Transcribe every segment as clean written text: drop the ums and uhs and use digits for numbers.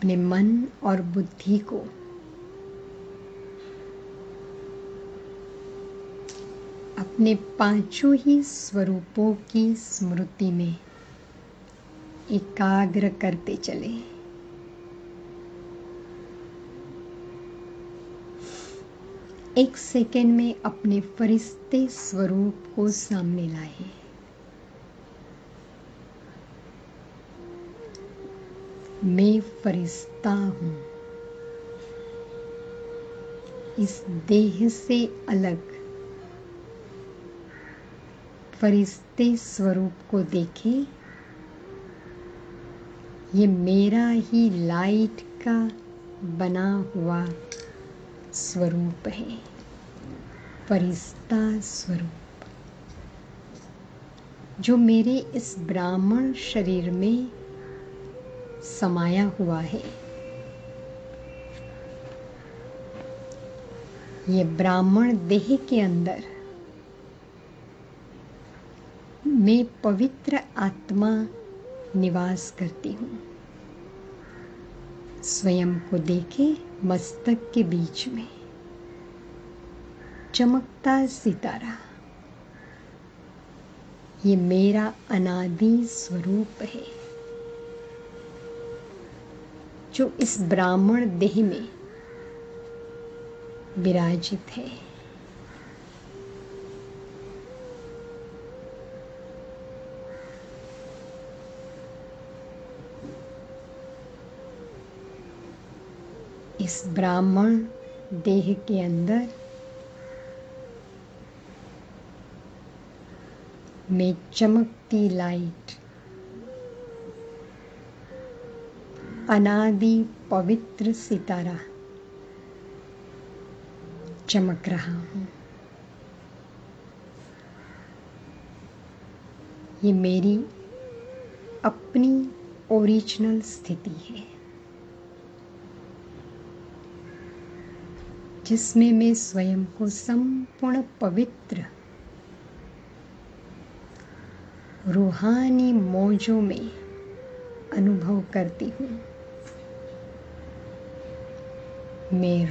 अपने मन और बुद्धि को अपने पांचों ही स्वरूपों की स्मृति में एकाग्र करते चले। एक सेकंड में अपने फरिश्ते स्वरूप को सामने लाए। मैं फरिश्ता हूं, इस देह से अलग फरिश्ते स्वरूप को देखें। ये मेरा ही लाइट का बना हुआ स्वरूप है, फरिश्ता स्वरूप, जो मेरे इस ब्राह्मण शरीर में समाया हुआ है। ये ब्राह्मण देह के अंदर मैं पवित्र आत्मा निवास करती हूँ। स्वयं को देखे मस्तक के बीच में चमकता सितारा, ये मेरा अनादि स्वरूप है, जो इस ब्राह्मण देह में विराजित है। इस ब्राह्मण देह के अंदर में चमकती लाइट, अनादि पवित्र सितारा चमक रहा हूं। ये मेरी अपनी ओरिजिनल स्थिति है, जिसमें मैं स्वयं को संपूर्ण पवित्र रूहानी मौजों में अनुभव करती हूँ। मैं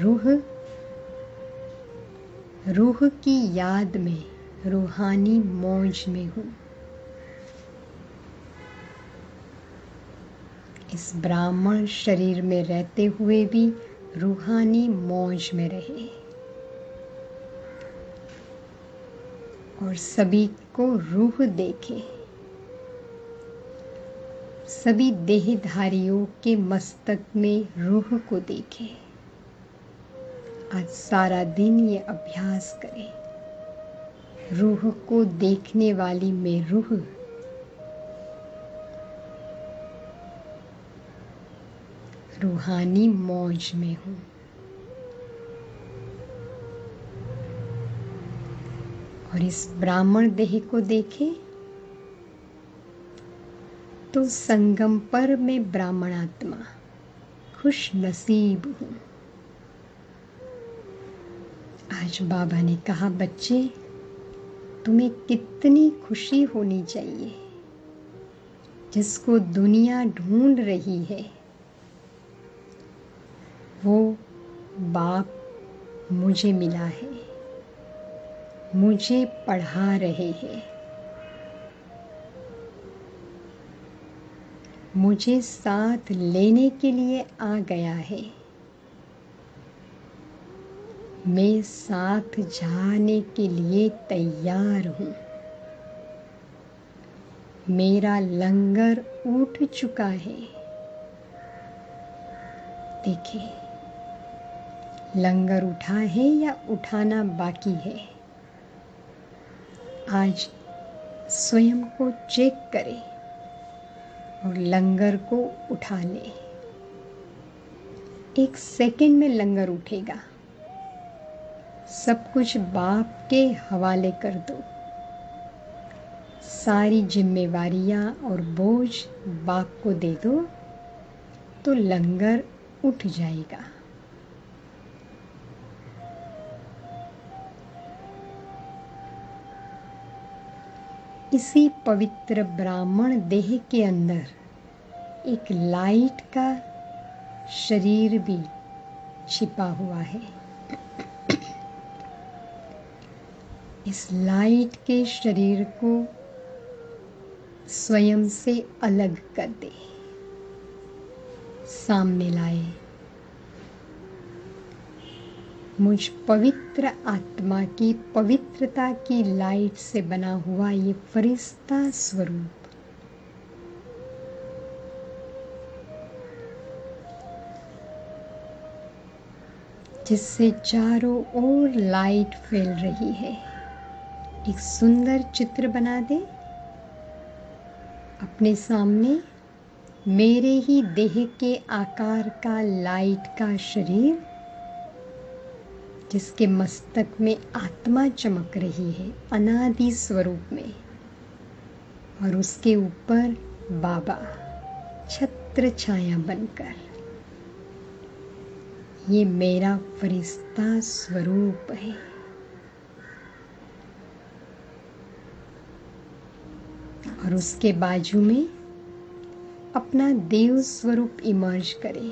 रूह की याद में रूहानी मौज में हूँ। इस ब्राह्मण शरीर में रहते हुए भी रूहानी मौज में रहे और सभी को रूह देखे। सभी देहधारियों के मस्तक में रूह को देखे। आज सारा दिन ये अभ्यास करें। रूह को देखने वाली मैं रूह रूहानी मौज में हूँ। और इस ब्राह्मण देह को देखें तो संगम पर मैं ब्राह्मण आत्मा खुश नसीब हूँ। आज बाबा ने कहा, बच्चे तुम्हें कितनी खुशी होनी चाहिए, जिसको दुनिया ढूंढ रही है वो बाप मुझे मिला है, मुझे पढ़ा रहे हैं, मुझे साथ लेने के लिए आ गया है। मैं साथ जाने के लिए तैयार हूँ। मेरा लंगर उठ चुका है। देखिए, लंगर उठा है या उठाना बाकी है। आज स्वयं को चेक करें और लंगर को उठा लें। एक सेकंड में लंगर उठेगा। सब कुछ बाप के हवाले कर दो। सारी जिम्मेवारियां और बोझ बाप को दे दो तो लंगर उठ जाएगा। इसी पवित्र ब्राह्मण देह के अंदर एक लाइट का शरीर भी छिपा हुआ है। इस लाइट के शरीर को स्वयं से अलग कर दे, सामने लाए। मुझ पवित्र आत्मा की पवित्रता की लाइट से बना हुआ ये फरिश्ता स्वरूप जिससे चारों ओर लाइट फैल रही है, एक सुंदर चित्र बना दे अपने सामने। मेरे ही देह के आकार का लाइट का शरीर जिसके मस्तक में आत्मा चमक रही है अनादि स्वरूप में, और उसके ऊपर बाबा छत्र छाया बनकर। ये मेरा फरिश्ता स्वरूप है। और उसके बाजू में अपना देव स्वरूप इमर्ज करे।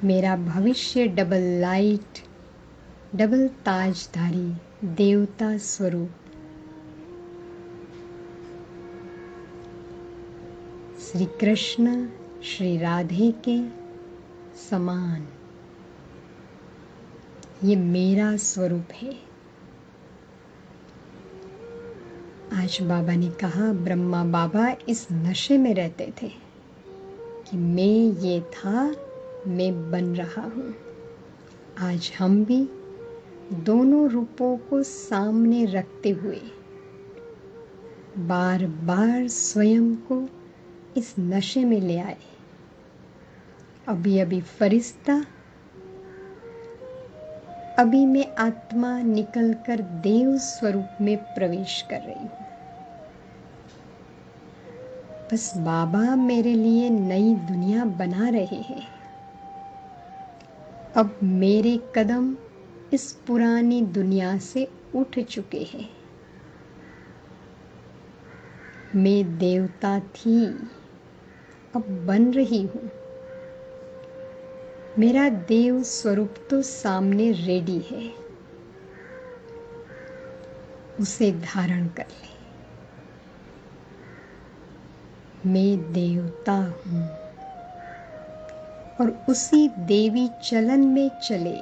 मेरा भविष्य डबल लाइट, डबल ताजधारी देवता स्वरूप श्री कृष्ण श्री राधे के समान ये मेरा स्वरूप है। आज बाबा ने कहा, ब्रह्मा बाबा इस नशे में रहते थे कि मैं ये था, मैं बन रहा हूँ। आज हम भी दोनों रूपों को सामने रखते हुए बार बार स्वयं को इस नशे में ले आए। अभी अभी फरिश्ता, अभी मैं आत्मा निकलकर देव स्वरूप में प्रवेश कर रही हूँ। बस बाबा मेरे लिए नई दुनिया बना रहे हैं। अब मेरे कदम इस पुरानी दुनिया से उठ चुके हैं। मैं देवता थी, अब बन रही हूँ। मेरा देव स्वरूप तो सामने रेडी है, उसे धारण कर ले। मैं देवता हूँ और उसी देवी चलन में चले,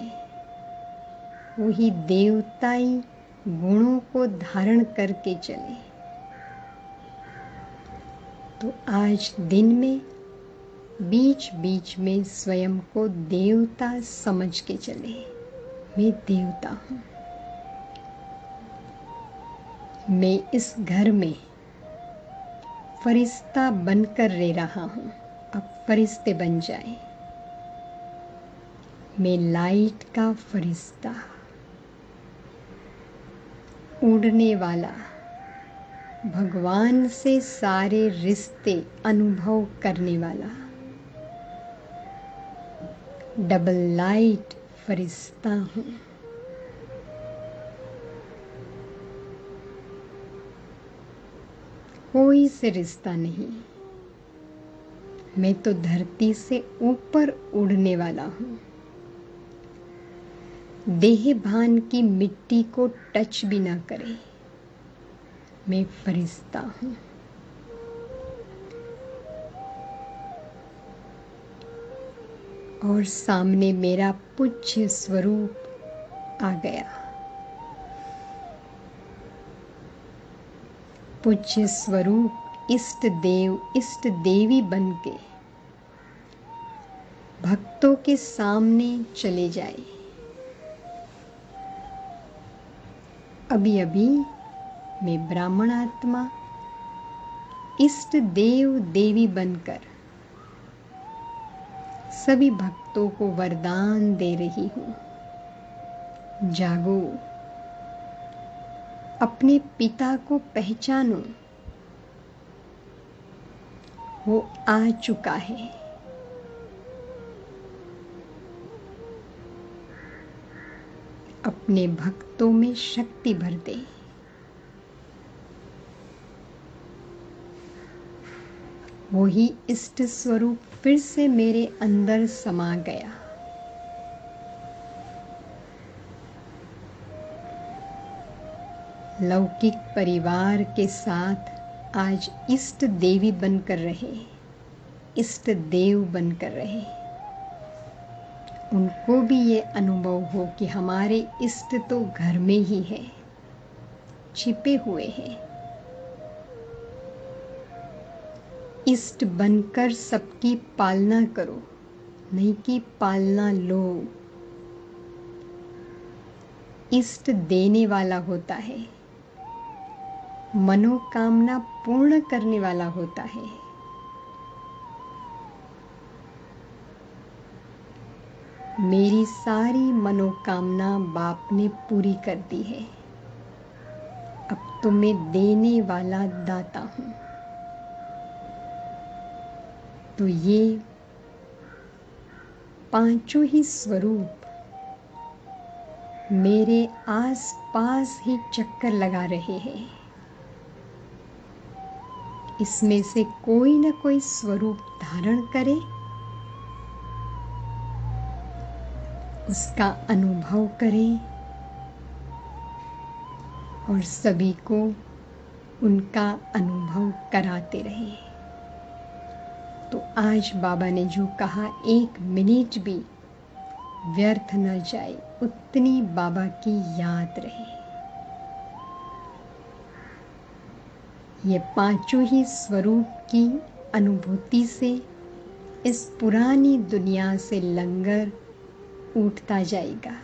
वही देवताई गुणों को धारण करके चले। तो आज दिन में बीच बीच में स्वयं को देवता समझ के चले। मैं देवता हूँ। मैं इस घर में फरिश्ता बनकर रह रहा हूँ, अब फरिश्ते बन जाए। मैं लाइट का फरिश्ता, उड़ने वाला, भगवान से सारे रिश्ते अनुभव करने वाला डबल लाइट फरिश्ता हूँ। कोई से रिश्ता नहीं, मैं तो धरती से ऊपर उड़ने वाला हूँ। देह भान की मिट्टी को टच भी ना करे, मैं फरिश्ता हूँ। और सामने मेरा पूज्य स्वरूप आ गया। पूज्य स्वरूप इष्ट देव इष्ट देवी बनके भक्तों के सामने चले जाए। अभी अभी मैं ब्राह्मण आत्मा इष्ट देव देवी बनकर सभी भक्तों को वरदान दे रही हूँ। जागो, अपने पिता को पहचानो, वो आ चुका है। अपने भक्तों में शक्ति भर दे। वही इष्ट स्वरूप फिर से मेरे अंदर समा गया। लौकिक परिवार के साथ आज इष्ट देवी बनकर रहे, इष्ट देव बनकर रहे। उनको भी ये अनुभव हो कि हमारे इष्ट तो घर में ही है, छिपे हुए हैं। इष्ट बनकर सबकी पालना करो, नहीं कि पालना लो। इष्ट देने वाला होता है, मनोकामना पूर्ण करने वाला होता है। मेरी सारी मनोकामना बाप ने पूरी कर दी है। अब तो मैं देने वाला दाता हूं। तो ये पांचों ही स्वरूप मेरे आस पास ही चक्कर लगा रहे हैं। इसमें से कोई न कोई स्वरूप धारण करे, उसका अनुभव करें और सभी को उनका अनुभव कराते रहें। तो आज बाबा ने जो कहा, 1 मिनट भी व्यर्थ न जाए, उतनी बाबा की याद रहे। ये पांचों ही स्वरूप की अनुभूति से इस पुरानी दुनिया से लंगर उठता जाएगा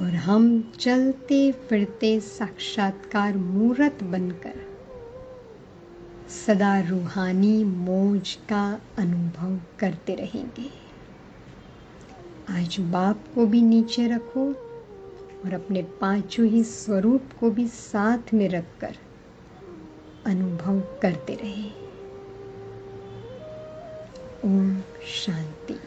और हम चलते फिरते साक्षात्कार मूर्त बनकर सदा रूहानी मौज का अनुभव करते रहेंगे। आज बाप को भी नीचे रखो और अपने पांचों ही स्वरूप को भी साथ में रखकर अनुभव करते रहे। ओम शांति।